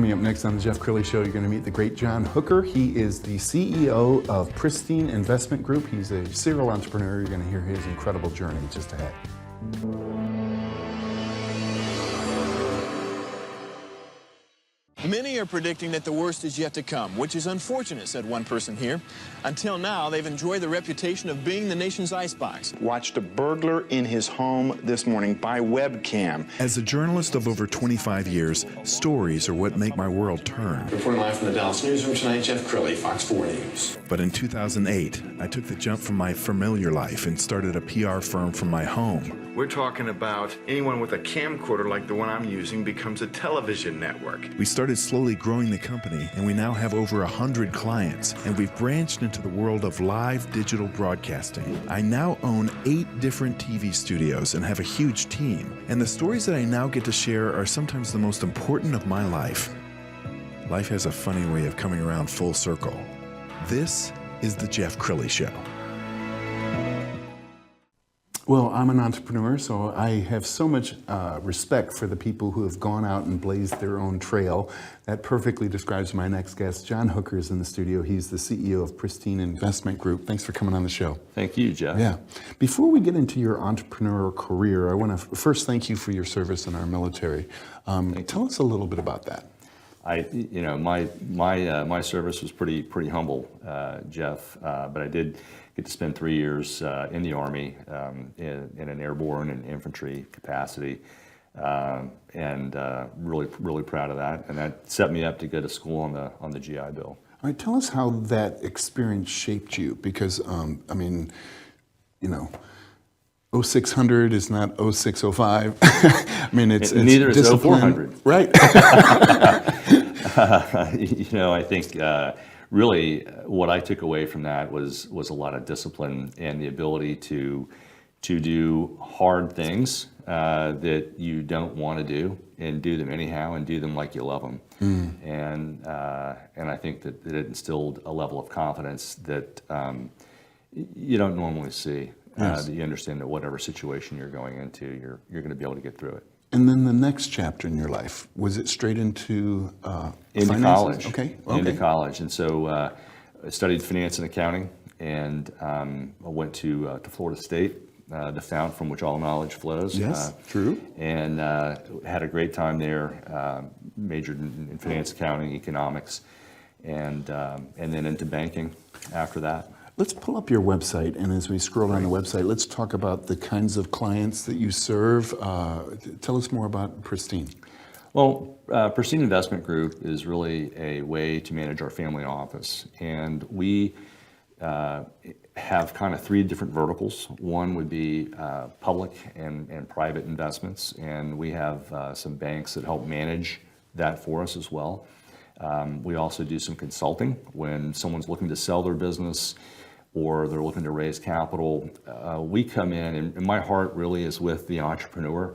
Coming up next on the Jeff Crilley Show, you're going to meet the great John Hooker. He is the CEO of Pristine Investment Group. He's a serial entrepreneur. You're going to hear his incredible journey just ahead. Many are predicting that the worst is yet to come, which is unfortunate, said one person here. Until now, they've enjoyed the reputation of being the nation's icebox. Watched a burglar in his home this morning by webcam. As a journalist of over 25 years, stories are what make my world turn. Reporting live from the Dallas newsroom tonight, Jeff Crilley, Fox 4 News. But in 2008, I took the jump from my familiar life and started a PR firm from my home. We're talking about anyone with a camcorder like the one I'm using becomes a television network. We started slowly growing the company, and we now have over 100 clients, and we've branched into the world of live digital broadcasting. I now own 8 different TV studios and have a huge team, and the stories that I now get to share are sometimes the most important of my life. Life has a funny way of coming around full circle. This is the Jeff Crilley Show. Well, I'm an entrepreneur, so I have so much respect for the people who have gone out and blazed their own trail. That perfectly describes my next guest. John Hooker is in the studio. He's the CEO of Pristine Investment Group. Thanks for coming on the show. Thank you, Jeff. Yeah. Before we get into your entrepreneurial career, I want to first thank you for your service in our military. Tell us a little bit about that. My service was pretty humble, Jeff, but I did get to spend 3 years in the Army in an airborne and infantry capacity, and really proud of that. And that set me up to go to school on the GI Bill. All right, tell us how that experience shaped you, because 0600 is not 0605. I mean, it's neither is 0400. Right. I think really what I took away from that was a lot of discipline and the ability to do hard things that you don't want to do and do them anyhow and do them like you love them. And I think that it instilled a level of confidence that you don't normally see. Yes. That you understand that whatever situation you're going into, you're going to be able to get through it. And then the next chapter in your life, was it straight into college? Okay. Into college, and so I studied finance and accounting, and I went to Florida State, the fount from which all knowledge flows. Yes, true. And had a great time there. Majored in finance, accounting, economics, and then into banking after that. Let's pull up your website, and as we scroll down the website, let's talk about the kinds of clients that you serve. Tell us more about Pristine. Well, Pristine Investment Group is really a way to manage our family office, and we have kind of 3 different verticals. One would be public and private investments, and we have some banks that help manage that for us as well. We also do some consulting when someone's looking to sell their business or they're looking to raise capital. We come in, and my heart really is with the entrepreneur.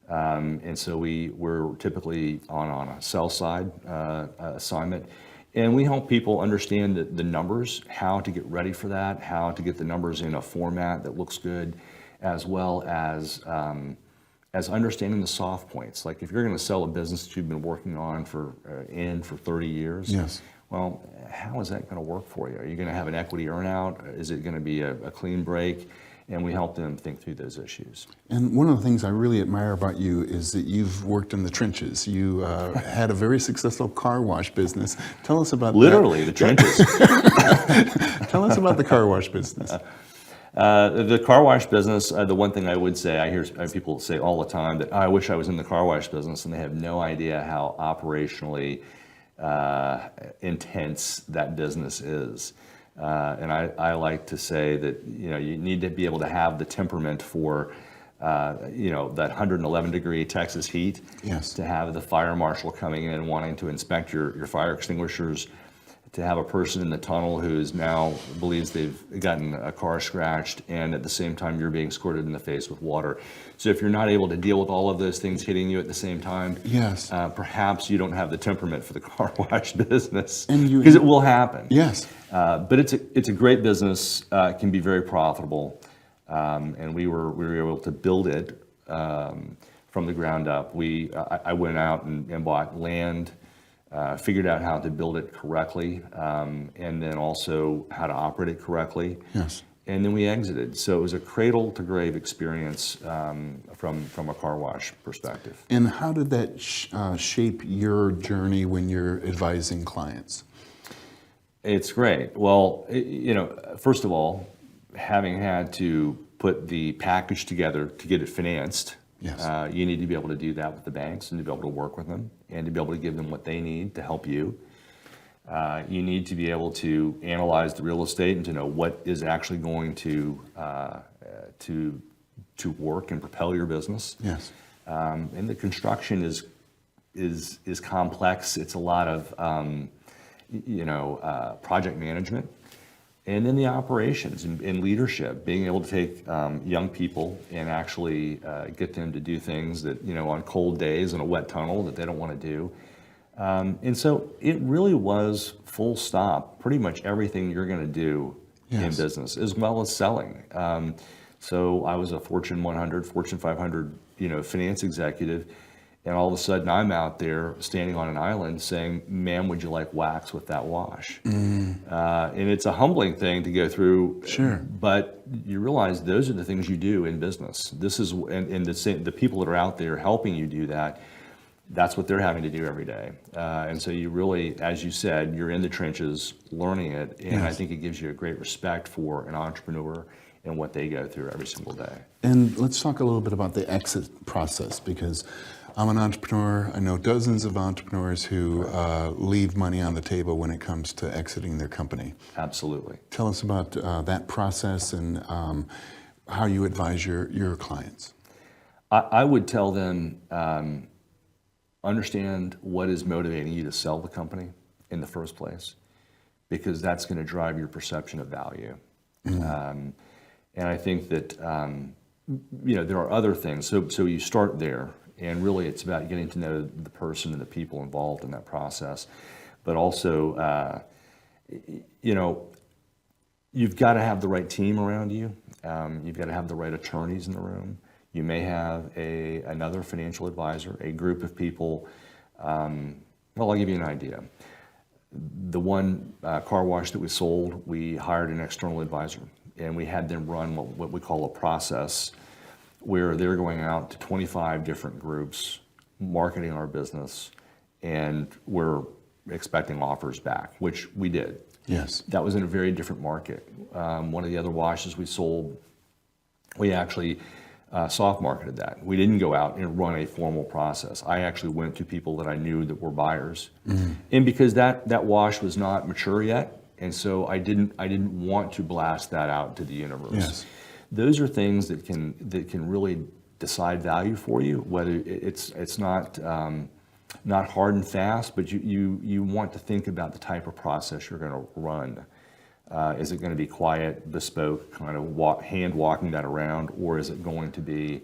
And so we're typically on a sell side assignment. And we help people understand the numbers, how to get ready for that, how to get the numbers in a format that looks good, as well as understanding the soft points. Like if you're going to sell a business that you've been working on for 30 years, yes. Well, how is that going to work for you? Are you going to have an equity earnout? Is it going to be a clean break? And we help them think through those issues. And one of the things I really admire about you is that you've worked in the trenches. You had a very successful car wash business. Tell us about Literally, the trenches. Tell us about the car wash business. The car wash business, the one thing I would say, I hear people say all the time that, I wish I was in the car wash business, and they have no idea how operationally intense that business is. And I like to say that you need to be able to have the temperament for that 111 degree Texas heat. Yes. To have the fire marshal coming in and wanting to inspect your fire extinguishers, to have a person in the tunnel who's now believes they've gotten a car scratched, and at the same time you're being squirted in the face with water. So if you're not able to deal with all of those things hitting you at the same time, yes, perhaps you don't have the temperament for the car wash business, because it will happen. Yes. But it's a great business. It can be very profitable, and we were able to build it from the ground up. I went out and bought land figured out how to build it correctly, and then also how to operate it correctly. Yes. And then we exited. So it was a cradle to grave experience from a car wash perspective. And how did that shape your journey when you're advising clients? It's great. Well, first of all, having had to put the package together to get it financed, Yes. you need to be able to do that with the banks and to be able to work with them and to be able to give them what they need to help you. You need to be able to analyze the real estate and to know what is actually going to work and propel your business. Yes. And the construction is complex. It's a lot of project management, and then the operations and leadership. Being able to take young people and actually get them to do things that on cold days in a wet tunnel that they don't want to do. And so it really was full stop, pretty much everything you're going to do in Yes. business, as well as selling. So I was a Fortune 100, Fortune 500, finance executive, and all of a sudden I'm out there standing on an island saying, "Ma'am, would you like wax with that wash?" And it's a humbling thing to go through. Sure. But you realize those are the things you do in business. This is, and the people that are out there helping you do that, that's what they're having to do every day. And so you really, as you said, you're in the trenches learning it. And I Yes. think it gives you a great respect for an entrepreneur and what they go through every single day. And let's talk a little bit about the exit process, because I'm an entrepreneur. I know dozens of entrepreneurs who leave money on the table when it comes to exiting their company. Absolutely. Tell us about that process and how you advise your clients. I would tell them, understand what is motivating you to sell the company in the first place, because that's going to drive your perception of value. And I think that, there are other things. So you start there, and really it's about getting to know the person and the people involved in that process. But also, you've got to have the right team around you. You've got to have the right attorneys in the room. You may have another financial advisor, a group of people. Well, I'll give you an idea. The one car wash that we sold, we hired an external advisor, and we had them run what we call a process where they're going out to 25 different groups, marketing our business, and we're expecting offers back, which we did. Yes. That was in a very different market. One of the other washes we sold, we actually soft marketed that. We didn't go out and run a formal process. I actually went to people that I knew that were buyers. And because that wash was not mature yet, and so I didn't want to blast that out to the universe. Yes. Those are things that can really decide value for you, whether it's not hard and fast, but you want to think about the type of process you're going to run. Is it going to be quiet, bespoke, kind of hand walking that around, or is it going to be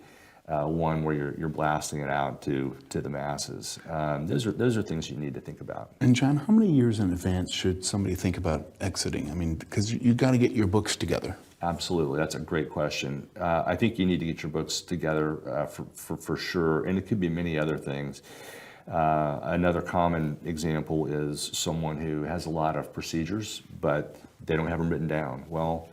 one where you're blasting it out to the masses? Those are things you need to think about. And John, how many years in advance should somebody think about exiting? I mean, because you've got to get your books together. Absolutely, that's a great question. I think you need to get your books together for sure, and it could be many other things. Another common example is someone who has a lot of procedures, but they don't have them written down. Well,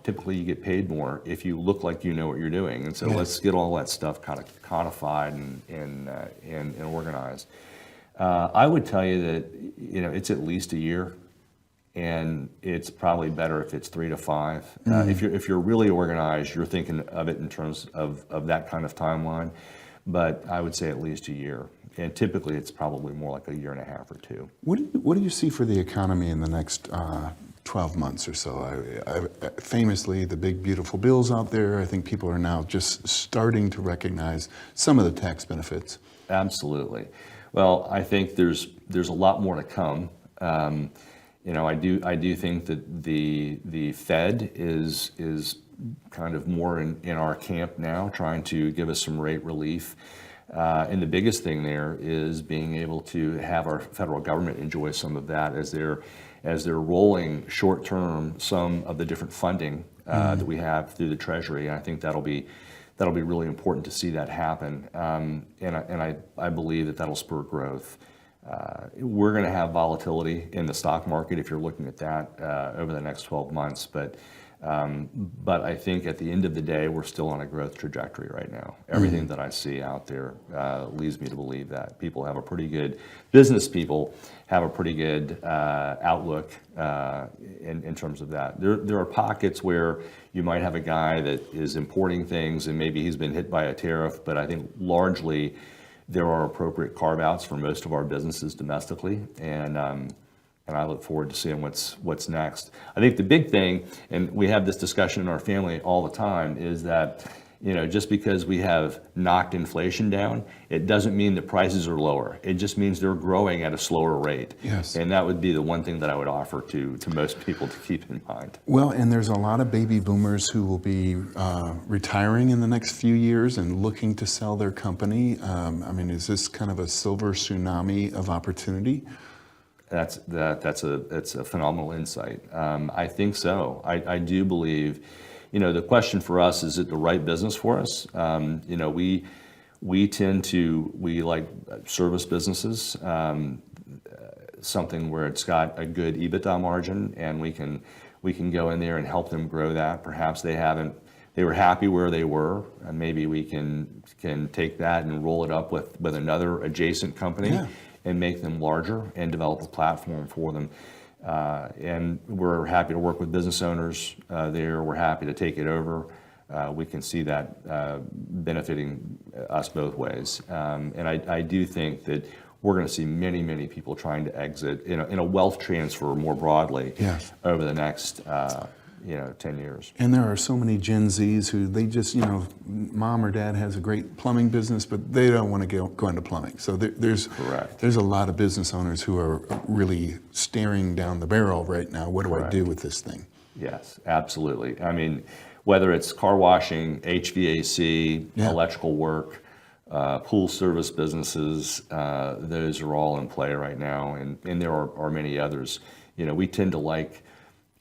typically you get paid more if you look like you know what you're doing, and so let's get all that stuff kind of codified and organized. I would tell you that it's at least a year, and it's probably better if it's 3 to 5. If you're really organized, you're thinking of it in terms of that kind of timeline, but I would say at least a year. And typically, it's probably more like a year and a half or 2. What do you see for the economy in the next 12 months or so? Famously, the big, beautiful bills out there, I think people are now just starting to recognize some of the tax benefits. Absolutely. Well, I think there's a lot more to come. I do think that the Fed is kind of more in our camp now, trying to give us some rate relief. And the biggest thing there is being able to have our federal government enjoy some of that as they're rolling short term some of the different funding that we have through the Treasury. And I think that'll be really important to see that happen. And I believe that'll spur growth. we're going to have volatility in the stock market if you're looking at that over the next 12 months. But I think at the end of the day, we're still on a growth trajectory right now. Everything that I see out there leads me to believe that business people have a pretty good outlook in terms of that. There are pockets where you might have a guy that is importing things and maybe he's been hit by a tariff, but I think largely there are appropriate carve-outs for most of our businesses domestically, and I look forward to seeing what's next. I think the big thing, and we have this discussion in our family all the time, is that just because we have knocked inflation down, it doesn't mean that prices are lower. It just means they're growing at a slower rate. Yes. And that would be the one thing that I would offer to most people to keep in mind. Well, and there's a lot of baby boomers who will be retiring in the next few years and looking to sell their company. Is this kind of a silver tsunami of opportunity? It's a phenomenal insight. I think so. I do believe, the question for us, is it the right business for us? We like service businesses, something where it's got a good EBITDA margin, and we can go in there and help them grow that. Perhaps they were happy where they were, and maybe we can take that and roll it up with another adjacent company. Yeah. And make them larger and develop a platform for them. And we're happy to work with business owners there. We're happy to take it over. We can see that benefiting us both ways. And I do think that we're going to see many, many people trying to exit in a wealth transfer more broadly. Yes. Over the next 10 years. And there are so many Gen Zs who they just, mom or dad has a great plumbing business, but they don't want to go into plumbing. So there's a lot of business owners who are really staring down the barrel right now. What do I do with this thing? Yes, absolutely. Whether it's car washing, HVAC, electrical work, pool service businesses, those are all in play right now. And there are many others. We tend to like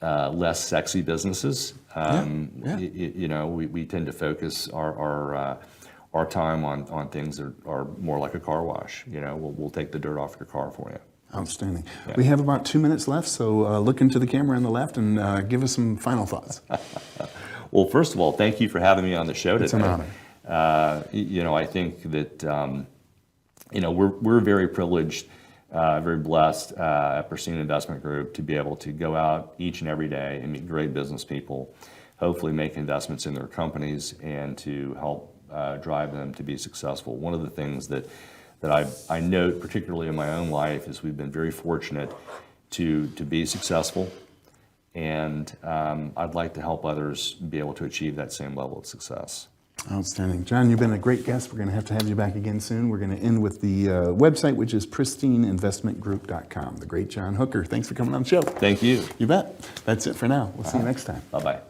less sexy businesses. We tend to focus our time on things that are more like a car wash. We'll take the dirt off your car for you. Outstanding. Yeah. We have about 2 minutes left, so look into the camera on the left and give us some final thoughts. Well, first of all, thank you for having me on the show today. It's an honor. I think that we're very privileged. Very blessed at Pristine Investment Group to be able to go out each and every day and meet great business people, hopefully make investments in their companies, and to help drive them to be successful. One of the things that I note, particularly in my own life, is we've been very fortunate to be successful, and I'd like to help others be able to achieve that same level of success. Outstanding. John, you've been a great guest. We're going to have you back again soon. We're going to end with the website, which is pristineinvestmentgroup.com. The great John Hooker. Thanks for coming on the show. Thank you. You bet. That's it for now. We'll see you next time. Bye-bye.